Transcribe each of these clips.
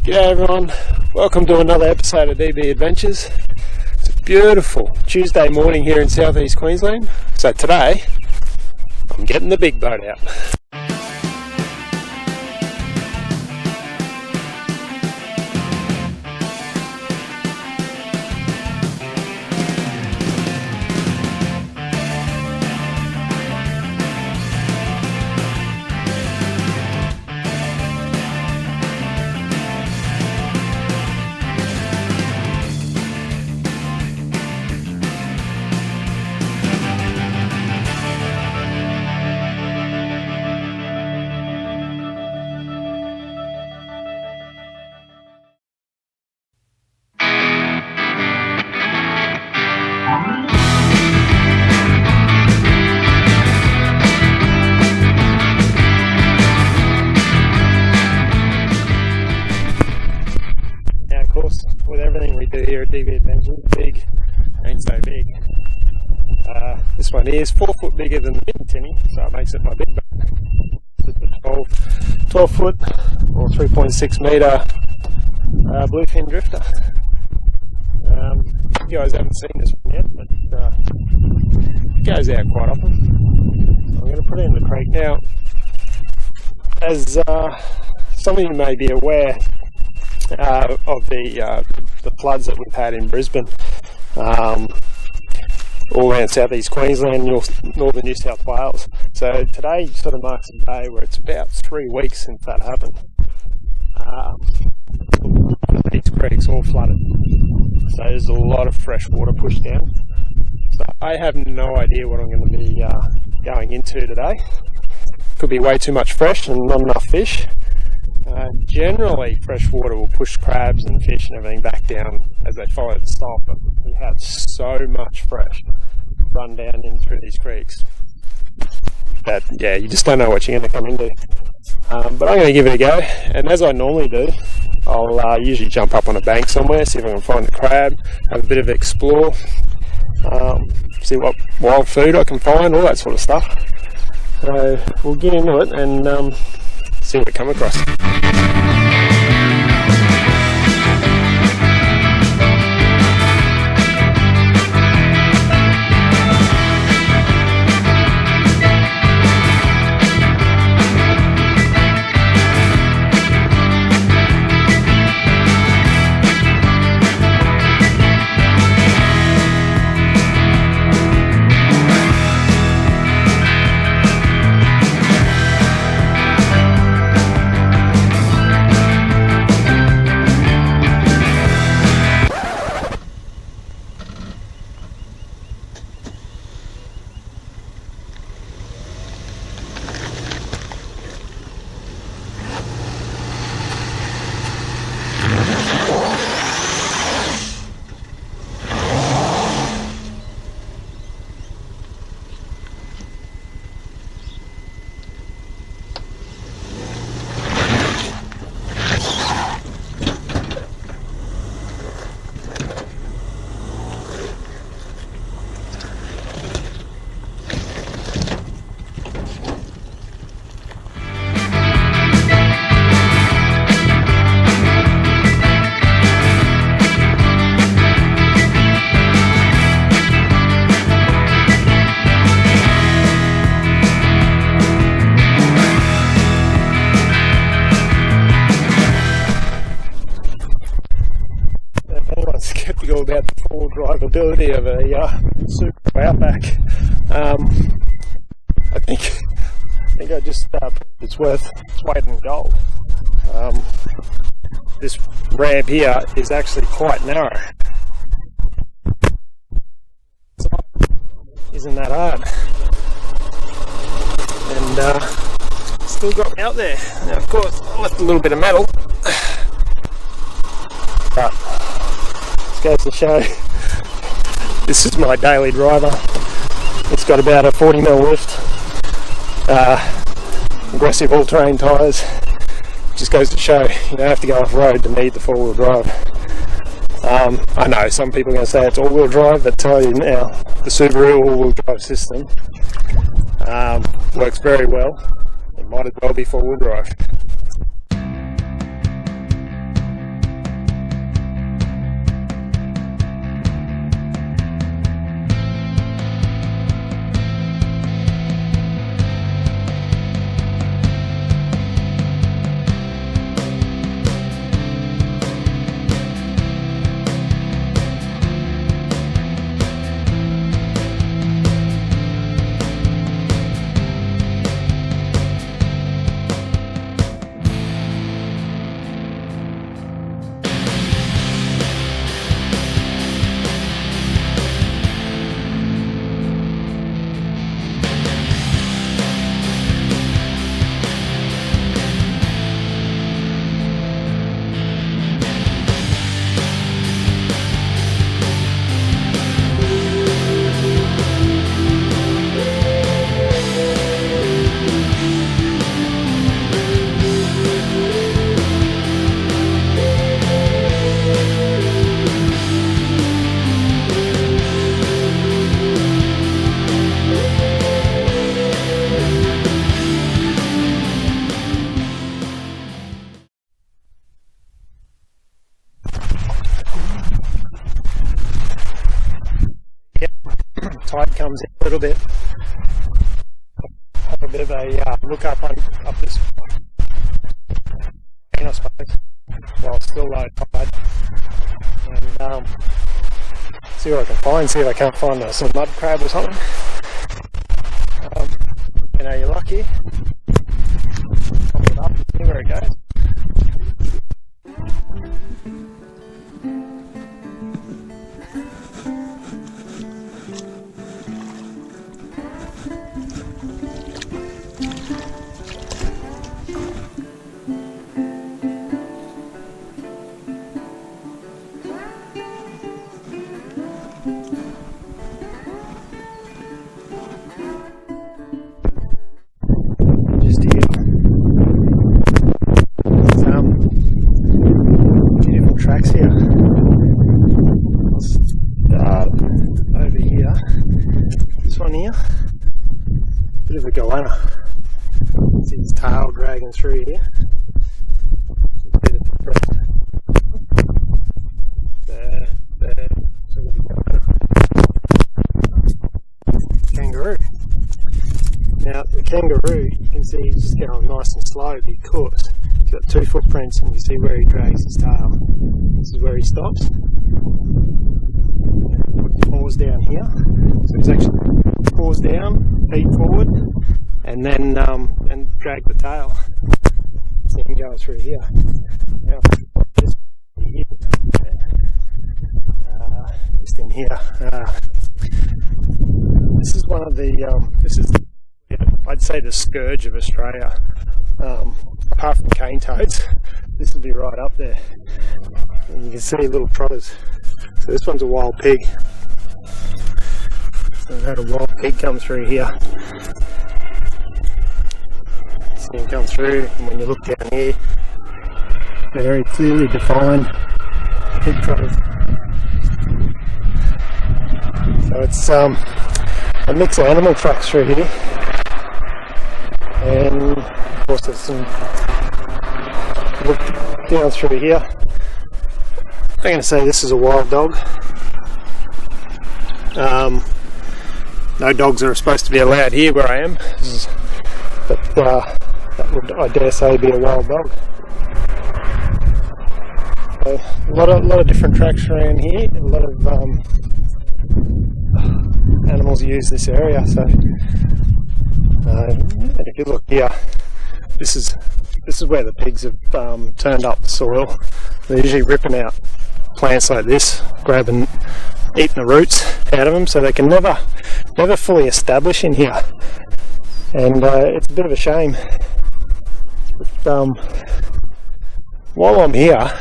G'day everyone, welcome to another episode of DB Adventures. It's a beautiful Tuesday morning here in southeast Queensland, so today I'm getting the big boat out. With everything we do here at DB Adventures, big ain't so big. This one here is 4 foot bigger than the mini tinny, so it makes it my big boat. It's a 12 foot or 3.6 metre bluefin drifter. You guys haven't seen this one yet, but it goes out quite often. So I'm going to put it in the creek now. As some of you may be aware, of the floods that we've had in Brisbane, all around southeast Queensland, northern New South Wales. So today sort of marks a day where it's about 3 weeks since that happened. These creeks all flooded, so there's a lot of fresh water pushed down. So I have no idea what I'm going to be going into today. Could be way too much fresh and not enough fish. Generally, fresh water will push crabs and fish and everything back down as they follow the salt, but we had so much fresh run down in through these creeks that, yeah, you just don't know what you're going to come into. But I'm going to give it a go, and as I normally do, I'll usually jump up on a bank somewhere, see if I can find a crab, have a bit of explore, see what wild food I can find, all that sort of stuff. So we'll get into it and see what we come across. Skeptical about the four-wheel drive ability of a Super Outback. I think I just proved it's worth its weight in gold. This ramp here is actually quite narrow. So, isn't that hard? And still got me out there. Now, of course, I left a little bit of metal, but goes to show this is my daily driver. It's got about a 40mm lift, aggressive all-terrain tyres. Just goes to show you don't have to go off-road to need the four-wheel drive. I know some people are going to say it's all-wheel drive, but tell you now, the Subaru all-wheel drive system works very well. It might as well be four-wheel drive. comes in a little bit. Have a bit of a look up this I suppose, while it's still low tide, and see what I can find, see if I can't find some mud crab or something. You know, you're lucky. Pop it up and see where it goes. Tracks here. Start over here. This one here. Bit of a goanna. See its tail dragging through here. There. Kangaroo. Now the kangaroo, you can see he's just going nice and slow because he's got 2 footprints, and you see where he drags his tail. This is where he stops. Paws down here. So he's actually paws down, feet forward, and then and drag the tail. So you can go through here. Now, just in here. This is one of the. I'd say the scourge of Australia. Apart from cane toads, this will be right up there. And you can see little trotters. So this one's a wild pig. So we've had a wild pig come through here. See him come through, and when you look down here, very clearly defined pig trotters. So it's a mix of animal tracks through here. And of course there's some look down through here. I'm going to say this is a wild dog. No dogs are supposed to be allowed here where I am, but that would, I dare say, be a wild dog. So, a lot of different tracks around here. A lot of animals use this area. So, and if you look here, this is where the pigs have turned up the soil. They're usually ripping out plants like this, grabbing, eating the roots out of them, so they can never fully establish in here. And it's a bit of a shame. But, while I'm here,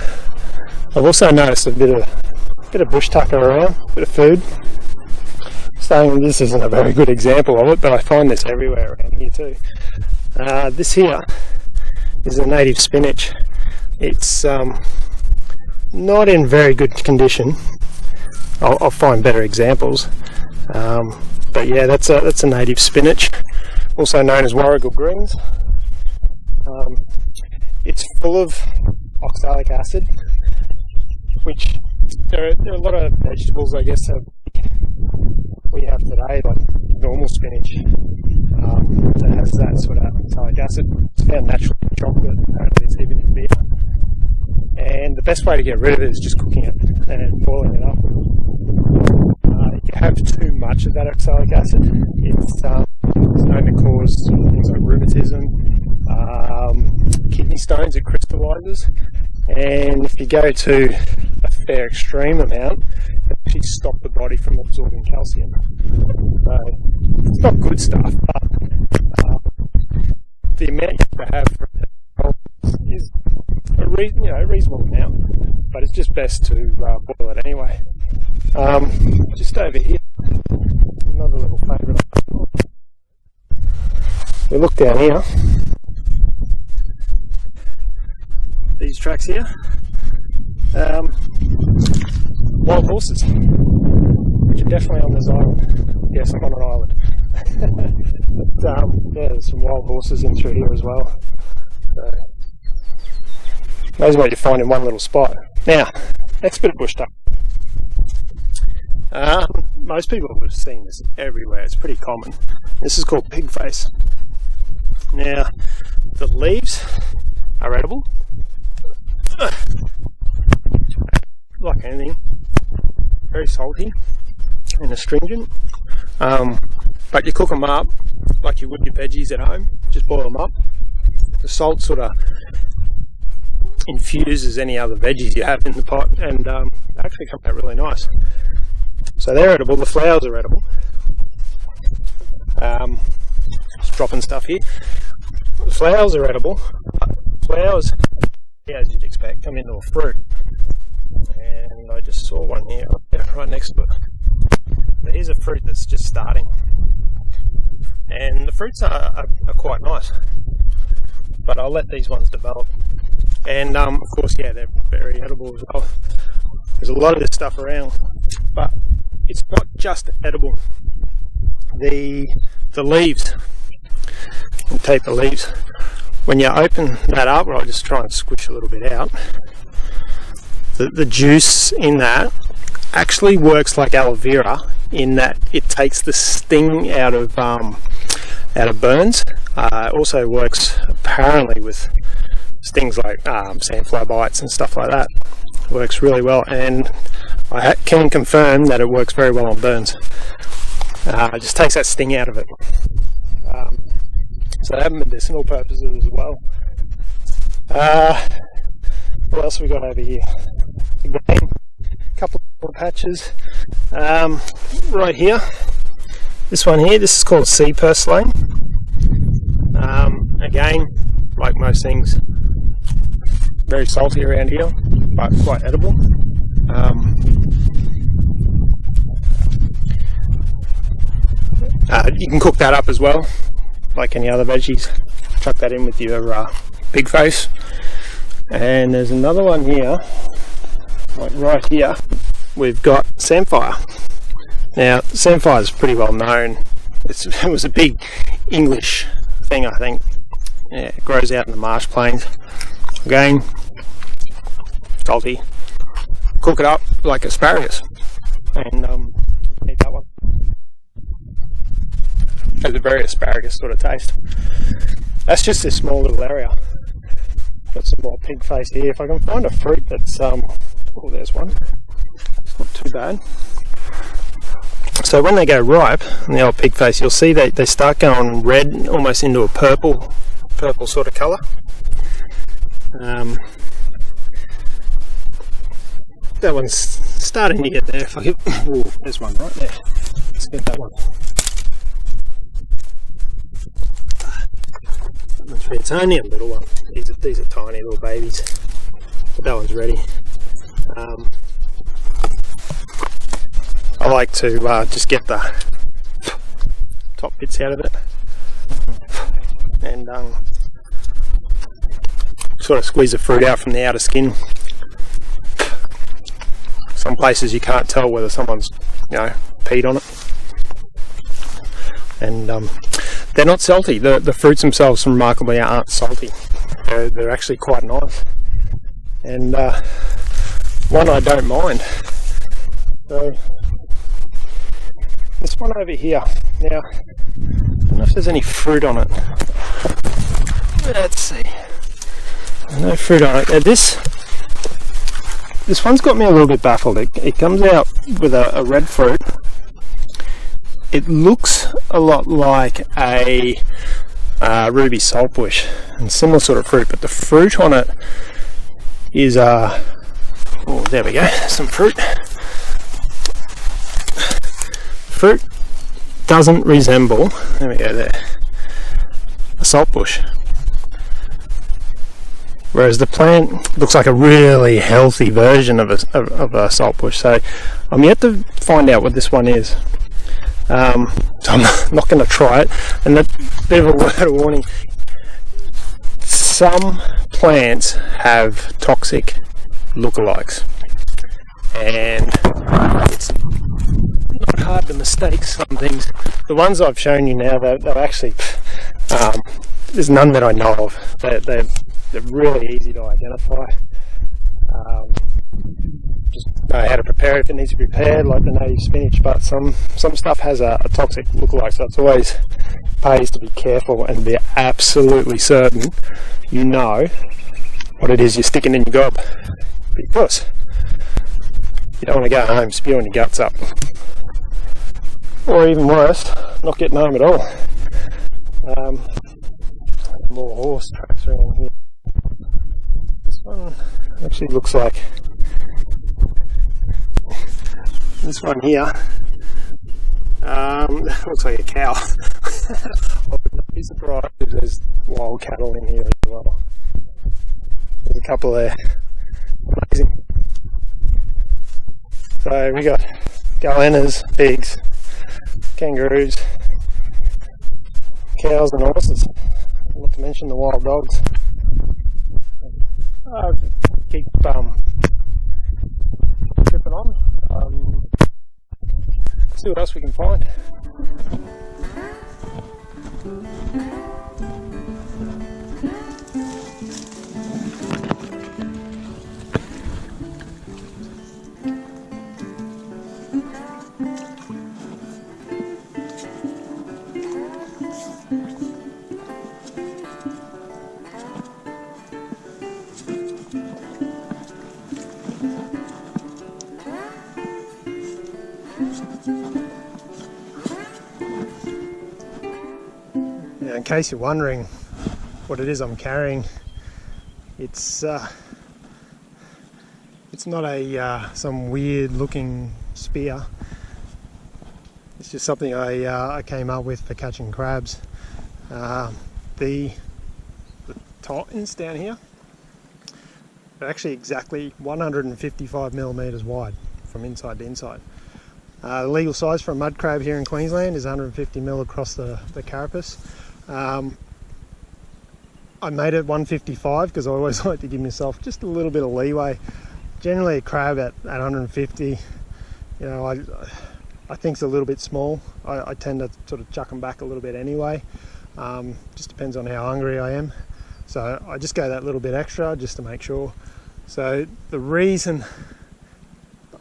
I've also noticed a bit of bushtucker around, a bit of food. This isn't a very good example of it, but I find this everywhere around here too. This here is a native spinach. It's not in very good condition. I'll find better examples. But yeah, that's a native spinach, also known as warrigal greens. It's full of oxalic acid, which there are a lot of vegetables, I guess, that we have today, like normal spinach, that has that sort of oxalic acid. It's found naturally in chocolate, apparently it's even in beer. And the best way to get rid of it is just cooking it and boiling it up. If you have too much of that oxalic acid, it's known to cause things like rheumatism, kidney stones. It crystallises, and if you go to a fair extreme amount, it actually stops the body from absorbing calcium. So it's not good stuff, but the amount you have to have for it is a reasonable amount, but it's just best to boil it anyway. Just over here, another little favourite. We look down here, these tracks here, wild horses, which are definitely on this island. Yes, I'm on an island. But, yeah, there's some wild horses in through here as well. So, amazing what you find in one little spot. Now, next bit of bush tucker. Most people have seen this everywhere. It's pretty common. This is called pig face. Now, the leaves are edible. Like anything, very salty and astringent. But you cook them up like you would your veggies at home. Just boil them up. The salt sort of infuses any other veggies you have in the pot, and they actually come out really nice. So they're edible. The flowers are edible. Just dropping stuff here. The flowers are edible. Flowers, as you'd expect, come into a fruit. And I just saw one here, right next to it. So here's a fruit that's just starting. And the fruits are quite nice. But I'll let these ones develop. And of course, yeah, they're very edible as well. There's a lot of this stuff around, but it's not just edible. The leaves, I'll take the leaves. When you open that up, I'll just try and squish a little bit out. The juice in that actually works like aloe vera in that it takes the sting out of burns. It also works apparently with things like sandfly bites and stuff like that. It works really well, and I can confirm that it works very well on burns. It just takes that sting out of it. So they have medicinal purposes as well. What else have we got over here? Again, a couple of more patches. Right here, this one here, this is called sea purslane. Again, like most things, very salty around here, but quite edible. You can cook that up as well, like any other veggies. Chuck that in with your pig face. And there's another one here, like right here, we've got samphire. Now, samphire is pretty well known. It was a big English thing, I think. Yeah, it grows out in the marsh plains. Again, salty. Cook it up like asparagus, and eat that one. Has a very asparagus sort of taste. That's just this small little area. Got some more pig face here. If I can find a fruit that's oh, there's one. It's not too bad. So when they go ripe in the old pig face, you'll see they start going red, almost into a purple sort of colour. That one's starting to get there. If I get, ooh, there's one right there. Let's get that one. It's only a little one. These are tiny little babies. But that one's ready. I like to just get the top bits out of it and sort of squeeze the fruit out from the outer skin. Some places you can't tell whether someone's, peed on it. And they're not salty. The fruits themselves remarkably aren't salty. They're actually quite nice. And one I don't mind. So this one over here. Now, I don't know if there's any fruit on it. Let's see. No fruit on it. Now this one's got me a little bit baffled. It comes out with a red fruit. It looks a lot like a ruby saltbush and similar sort of fruit, but the fruit on it is oh, there we go, some fruit. Fruit doesn't resemble, there we go, there, a saltbush, whereas the plant looks like a really healthy version of a saltbush. So I'm yet to find out what this one is. So I'm not going to try it. And a bit of a word of warning, some plants have toxic lookalikes, and it's not hard to mistake some things. The ones I've shown you now, they're actually there's none that I know of. They're really easy to identify. Just know how to prepare it if it needs to be prepared, like the native spinach, but some stuff has a toxic lookalike, so it's always pays to be careful and be absolutely certain you know what it is you're sticking in your gob, because you don't want to go home spewing your guts up, or even worse, not getting home at all. More horse tracks around here. This one actually looks like this one here. Looks like a cow. I would be surprised if there's wild cattle in here as well. There's a couple there. Amazing. So we got goannas, pigs, kangaroos, cows and horses. Not to mention the wild dogs. Keep tripping on. See what else we can find. Now, in case you're wondering what it is I'm carrying, it's not a some weird looking spear. It's just something I came up with for catching crabs. The tines down here are actually exactly 155 millimeters wide from inside to inside. The legal size for a mud crab here in Queensland is 150 mil across the carapace. I made it 155 because I always like to give myself just a little bit of leeway. Generally a crab at 150, you know, I think it's a little bit small. I tend to sort of chuck them back a little bit anyway. Just depends on how hungry I am. So I just go that little bit extra just to make sure. So the reason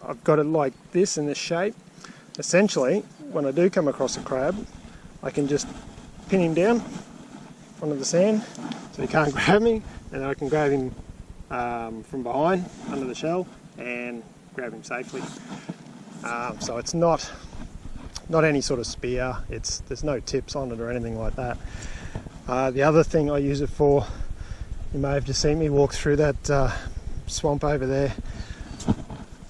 I've got it like this in this shape, essentially when I do come across a crab, I can just pin him down onto the sand so he can't grab me, and I can grab him from behind under the shell and grab him safely. So it's not any sort of spear, there's no tips on it or anything like that. The other thing I use it for, you may have just seen me walk through that swamp over there.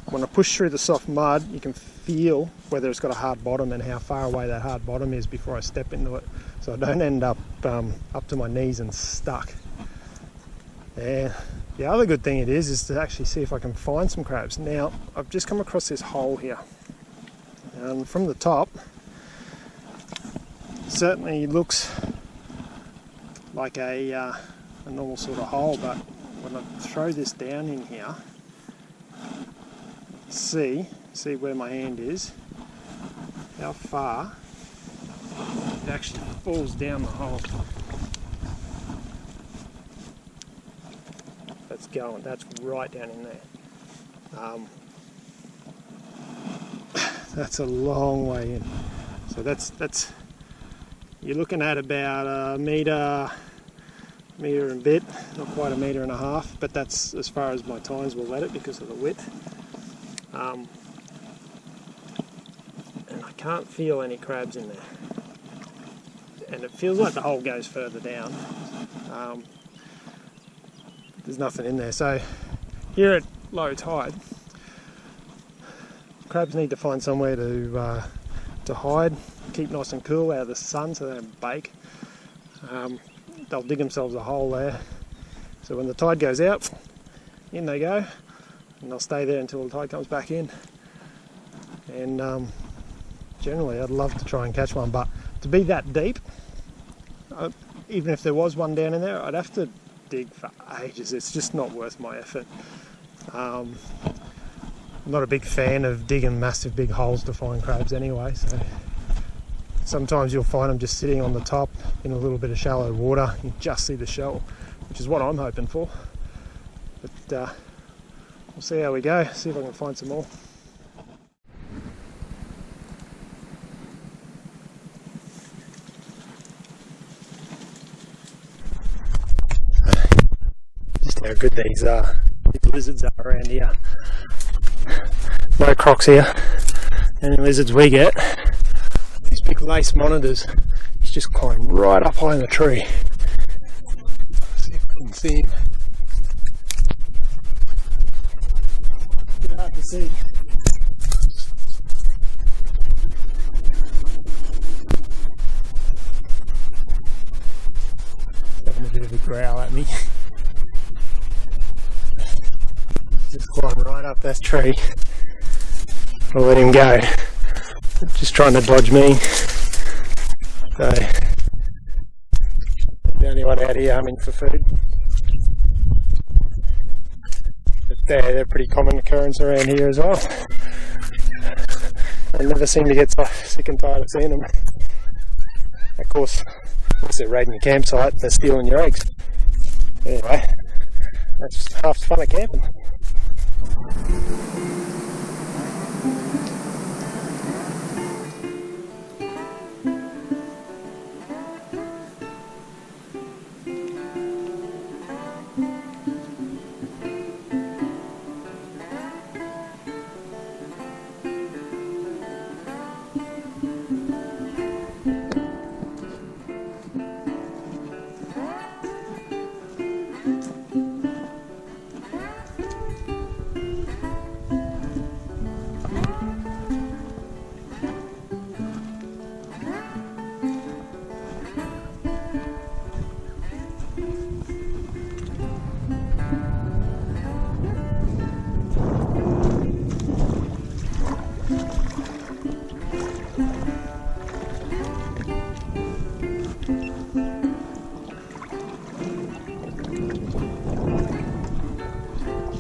When I push through the soft mud, you can feel whether it's got a hard bottom and how far away that hard bottom is before I step into it, so I don't end up up to my knees and stuck. And the other good thing it is to actually see if I can find some crabs. Now I've just come across this hole here, and from the top certainly looks like a normal sort of hole, but when I throw this down in here, see where my hand is, how far it actually falls down the hole. That's right down in there. That's a long way in. So that's you're looking at about a metre and a bit, not quite a metre and a half, but that's as far as my tines will let it because of the width. And I can't feel any crabs in there, and it feels like the hole goes further down. There's nothing in there. So here at low tide, crabs need to find somewhere to hide, keep nice and cool out of the sun so they don't bake. They'll dig themselves a hole there, so when the tide goes out, in they go, and they'll stay there until the tide comes back in. And generally I'd love to try and catch one, but to be that deep, even if there was one down in there, I'd have to dig for ages. It's just not worth my effort. I'm not a big fan of digging massive big holes to find crabs anyway, so sometimes you'll find them just sitting on the top in a little bit of shallow water. You just see the shell, which is what I'm hoping for. But we'll see how we go, see if I can find some more. Just how good these lizards are around here. No crocs here. Any lizards we get, these big lace monitors, he's just climbing right up high in the tree. Let's see if we can see him. Bit hard to see. Having a bit of a growl at me. Just climbing right up that tree. I'll let him go. Just trying to dodge me. So, the only one out here humming for food. But they're pretty common occurrence around here as well. I never seem to get sick and tired of seeing them. Of course, once they're raiding your campsite, they're stealing your eggs. Anyway, that's half the fun of camping.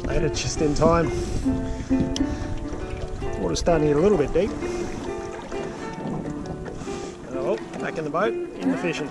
Made it just in time. Water's starting to get a little bit deep. Oh, back in the boat, in the fishing.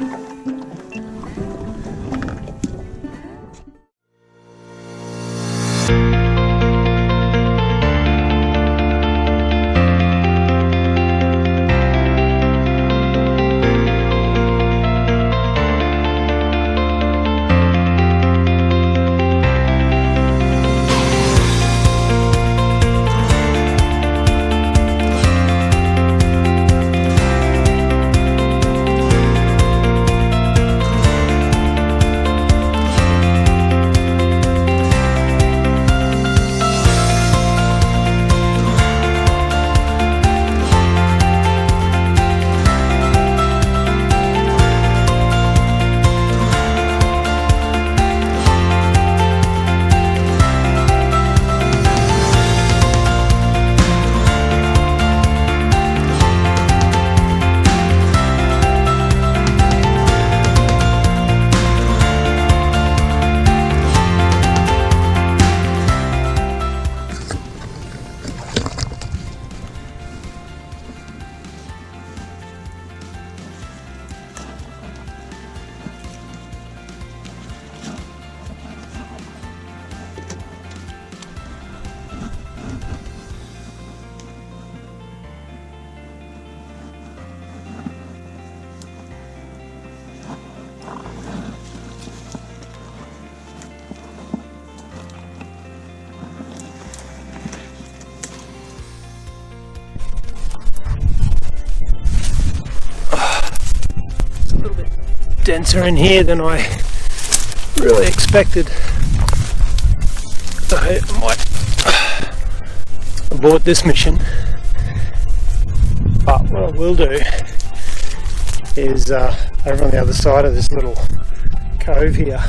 Denser in here than I really expected. So I might abort this mission, but what I will do is over on the other side of this little cove here,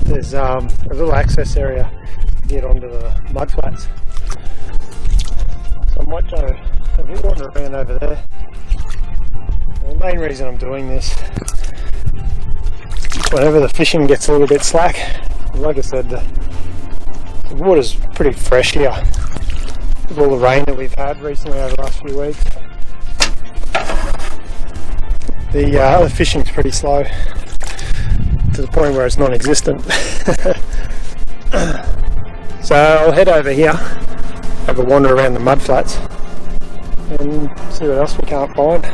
there's a little access area to get onto the mudflats. So I might go have a wander around over there. The main reason I'm doing this, whenever the fishing gets a little bit slack, like I said, the water's pretty fresh here with all the rain that we've had recently over the last few weeks. The fishing's pretty slow to the point where it's non-existent. So I'll head over here, have a wander around the mud flats and see what else we can't find.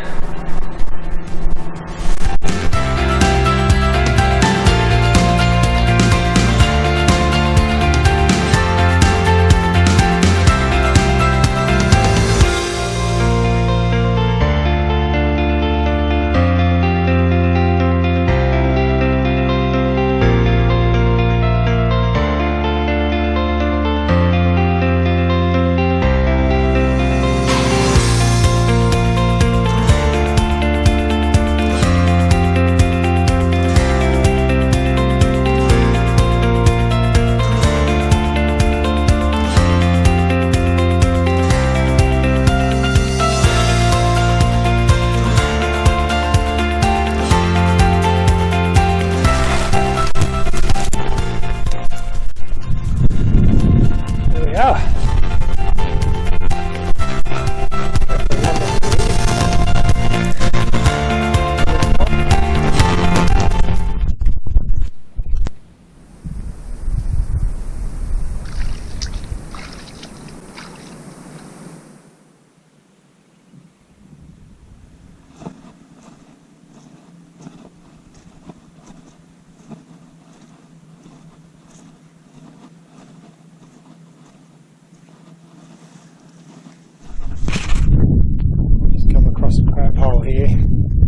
Crab hole here.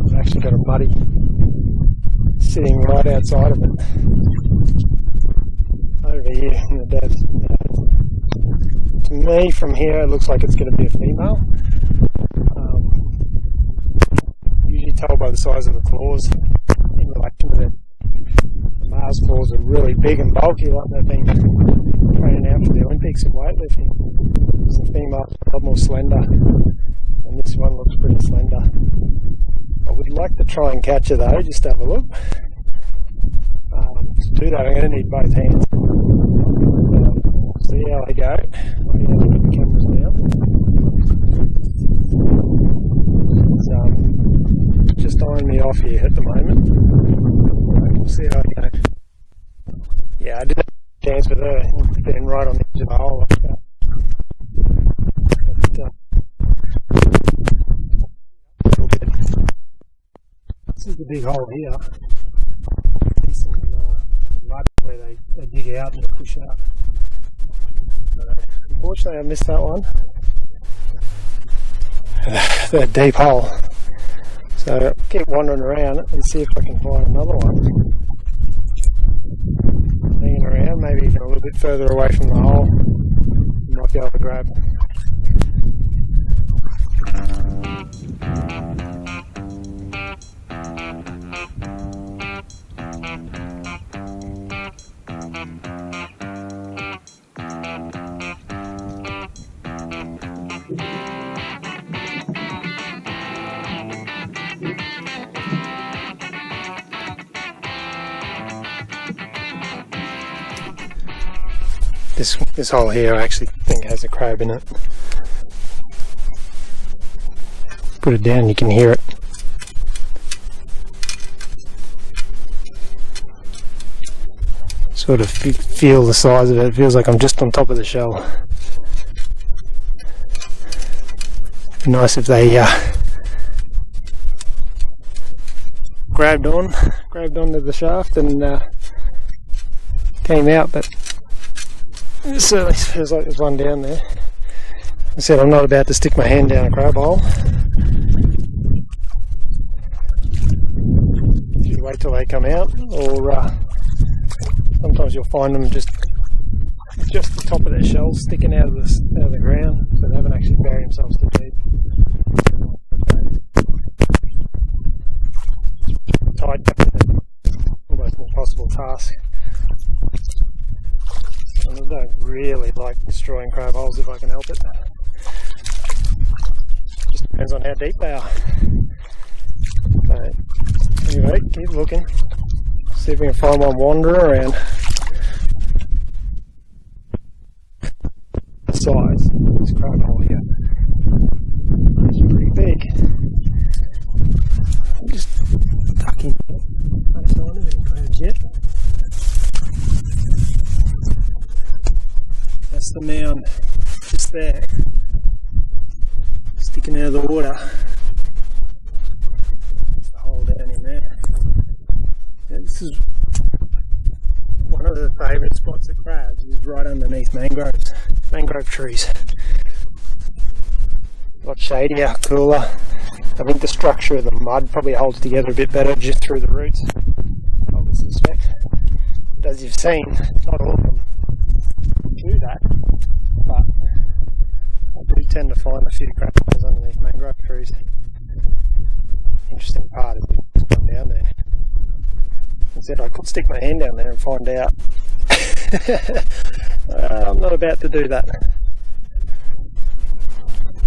I've actually got a muddy sitting right outside of it. Over here in the depth. To me, from here, it looks like it's going to be a female. Usually tell by the size of the claws in relation to the male's claws are really big and bulky, like they've been training out for the Olympics in weightlifting. The female's a lot more slender. And this one looks pretty slender. I would like to try and catch her though, just have a look. To do that I'm going to need both hands. See how they go. I'll have to get the cameras down. It's just eyeing me off here at the moment. We'll see how I go. Yeah, I didn't have a chance with her being right on the edge of the hole like that. This is the big hole here. There's some mud where they dig out and push out. Unfortunately I missed that one. That deep hole. So I'll keep wandering around and see if I can find another one. Hanging around, maybe even a little bit further away from the hole. Might be able to grab. This hole here I actually think has a crab in it. Put it down, you can hear it. Sort of feel the size of it. It feels like I'm just on top of the shell. Be nice if they grabbed onto the shaft and came out, but it certainly feels like there's one down there. I said I'm not about to stick my hand down a crab hole. You wait till they come out, or sometimes you'll find them just the top of their shells sticking out of the ground, so they haven't actually buried themselves too deep. Tight, almost an impossible task. And I don't really like destroying crab holes if I can help it. Just depends on how deep they are. But anyway, keep looking. See if we can find one wandering around. The size of this crab hole here. It's pretty big. I'm just ducking. Can't find any crabs yet. just there, sticking out of the water. There's a hole down in there. Yeah, this is one of the favourite spots of crabs, is right underneath mangrove trees. A lot shadier, cooler. I think the structure of the mud probably holds together a bit better just through the roots, I would suspect. But as you've seen, not all of them do that, but I do tend to find a few crab holes underneath mangrove trees. Interesting part is it's gone down there. I said I could stick my hand down there and find out. I'm not about to do that.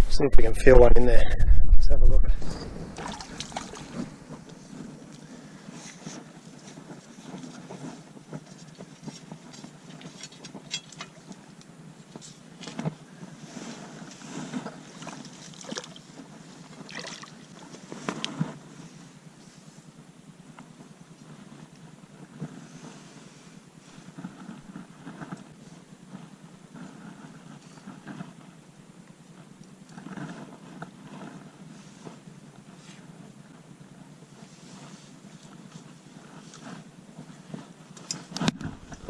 See if we can feel one in there. Let's have a look.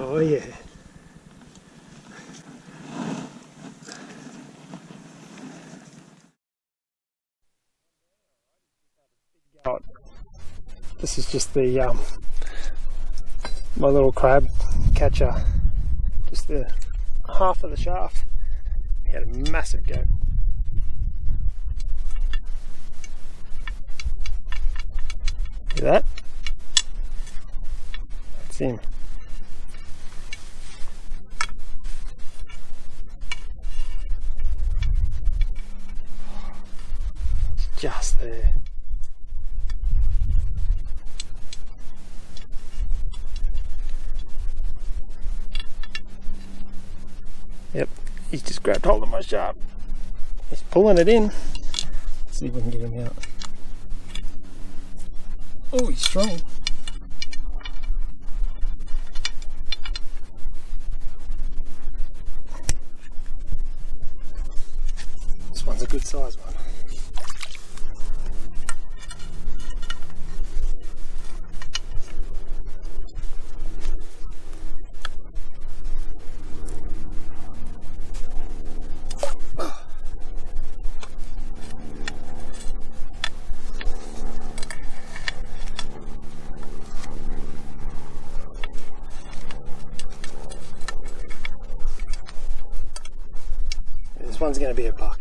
Oh yeah. This is just the my little crab catcher, just the half of the shaft. He had a massive go. See that? That's him. Just there. Yep, he's just grabbed hold of my shaft. He's pulling it in. Let's see if we can get him out. Oh, he's strong. This one's a good size one. This one's going to be a buck.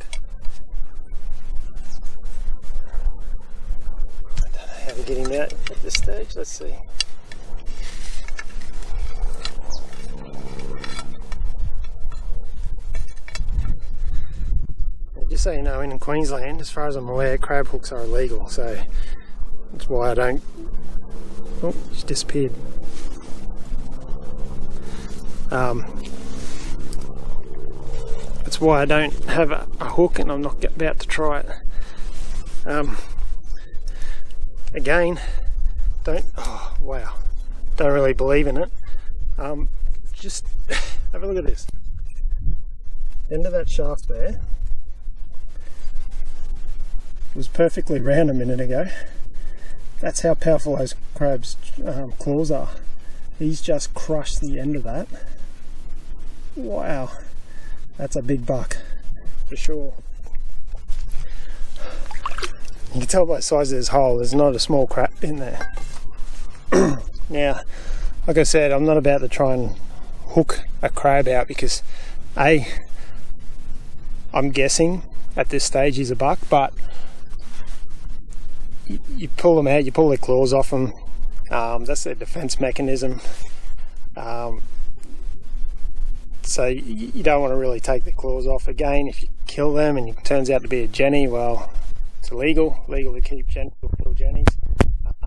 I don't know how to get him out at this stage. Let's see. Just so you know, in Queensland, as far as I'm aware, crab hooks are illegal, so that's why I don't... Oh, she's disappeared. That's why I don't have a hook, and I'm not about to try it. Again, don't really believe in it. Just have a look at this. End of that shaft there was perfectly round a minute ago. That's how powerful those crabs' claws are. He's just crushed the end of that. Wow. That's a big buck, for sure. You can tell by the size of this hole, there's not a small crab in there. Now, like I said, I'm not about to try and hook a crab out because I'm guessing at this stage he's a buck, but you pull them out, you pull their claws off them. That's their defense mechanism. So you don't want to really take the claws off. Again, if you kill them and it turns out to be a jenny, well, it's illegal to keep kill jennies.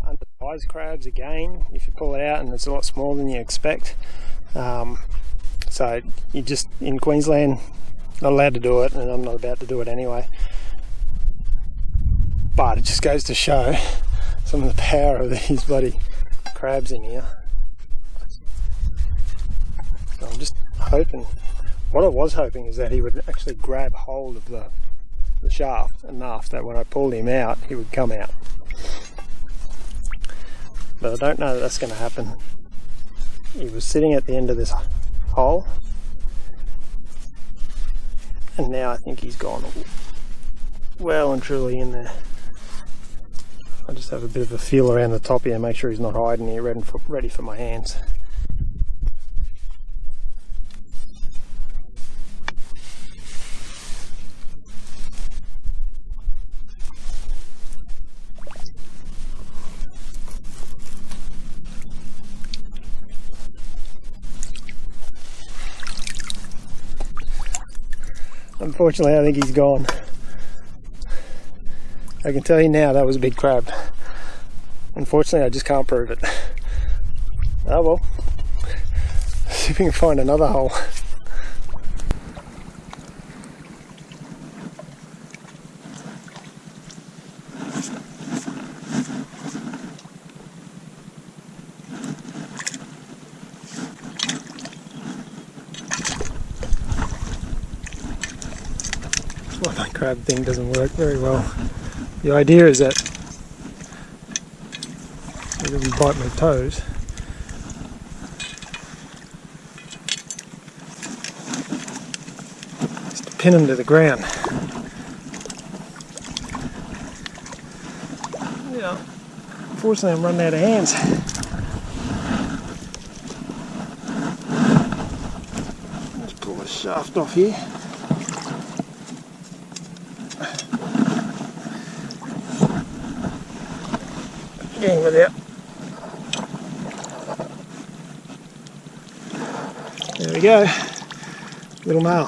Undersized crabs, again, if you pull it out and it's a lot smaller than you expect. So you just, in Queensland, not allowed to do it, and I'm not about to do it anyway. But it just goes to show some of the power of these bloody crabs in here. So I'm just hoping What I was hoping is that he would actually grab hold of the shaft enough that when I pulled him out, he would come out. But I don't know that that's going to happen. He was sitting at the end of this hole, and now I think he's gone well and truly in there. I'll just have a bit of a feel around the top here, make sure he's not hiding here, ready for my hands. Unfortunately, I think he's gone. I can tell you now that was a big crab. Unfortunately, I just can't prove it. Oh well. See if we can find another hole. Well, my crab thing doesn't work very well. The idea is that it doesn't bite my toes. Just to pin them to the ground. Yeah, unfortunately I'm running out of hands. Let's pull the shaft off here. Getting without. There we go, little male.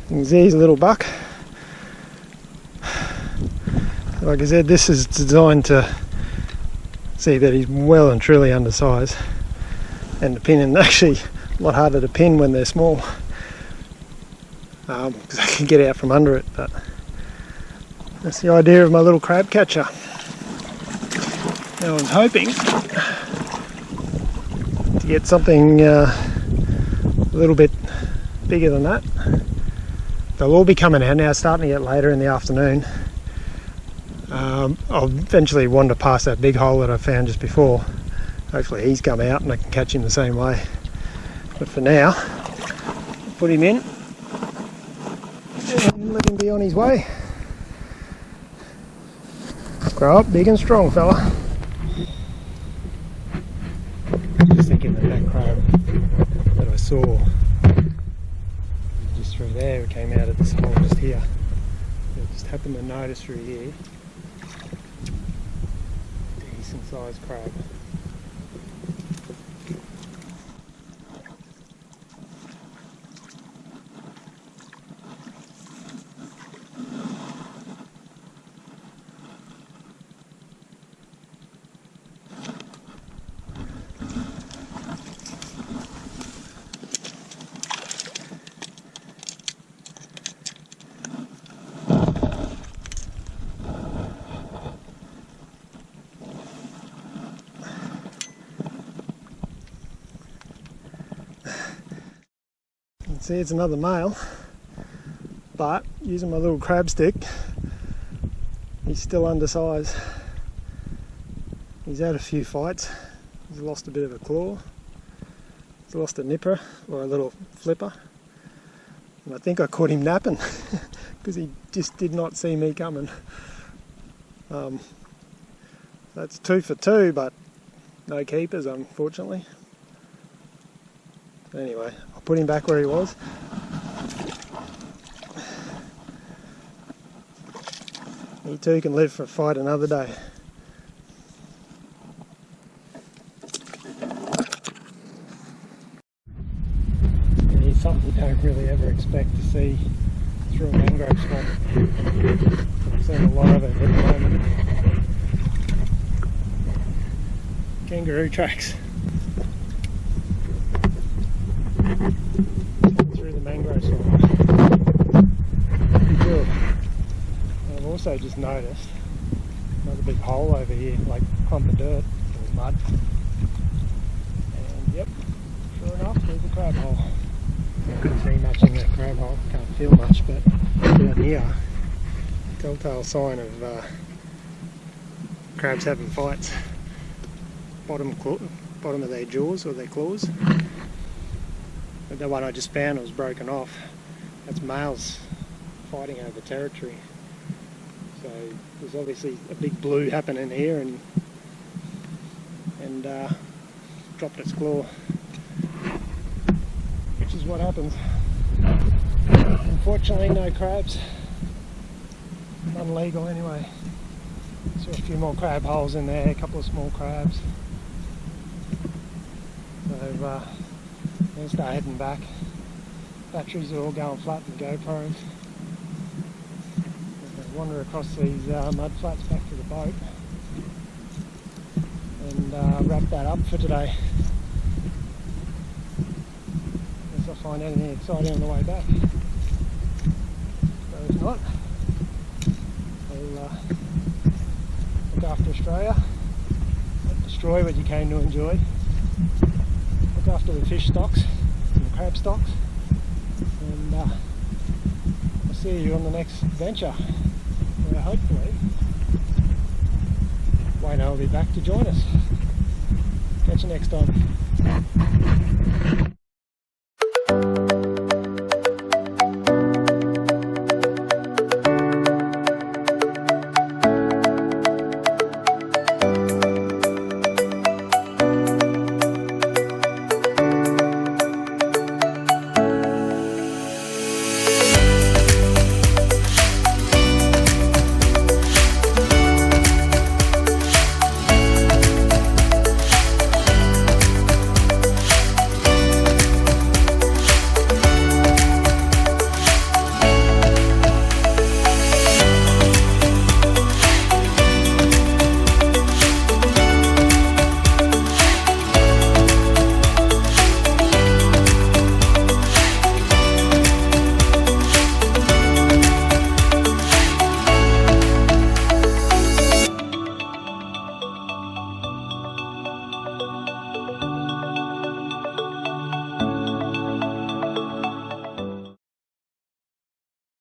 He's a little buck. Like I said, this is designed to see that he's well and truly undersized, and the pinning actually a lot harder to pin when they're small. Because I can get out from under it, but that's the idea of my little crab catcher. Now I was hoping to get something a little bit bigger than that. They'll all be coming out now, starting to get later in the afternoon. I'll eventually wander past that big hole that I found just before. Hopefully he's come out and I can catch him the same way. But for now, put him in and let him be on his way. Grow up big and strong, fella. Just thinking that crab that I saw just through there, it came out of this hole just here. I just happened to notice through here. Decent sized crab. See, it's another male, but using my little crab stick, he's still undersized. He's had a few fights. He's lost a bit of a claw. He's lost a nipper or a little flipper. And I think I caught him napping because he just did not see me coming. That's 2 for 2, but no keepers, unfortunately. Anyway, I'll put him back where he was. He too can live for a fight another day. Yeah, he's something you don't really ever expect to see through a mangrove swamp. I've seen a lot of it at the moment. Kangaroo tracks. Through the mangrove swamp. Pretty good. And I've also just noticed another big hole over here, like clump of dirt or mud. crab hole. Couldn't see much in that crab hole, can't feel much, but down here, telltale sign of crabs having fights. Bottom of their jaws or their claws. But the one I just found was broken off. That's males fighting over territory. So there's obviously a big blue happening here and dropped its claw, which is what happens. Unfortunately, no crabs. Unlegal anyway. Saw a few more crab holes in there, a couple of small crabs. So I'm going to start heading back. Batteries are all going flat in GoPros. Wander across these mud flats back to the boat and wrap that up for today. Unless I find anything exciting on the way back. So if not, I'll look after Australia, not destroy what you came to enjoy, look after the fish stocks and the crab stocks, and I'll see you on the next adventure. Where hopefully Wayne will be back to join us. Catch you next time.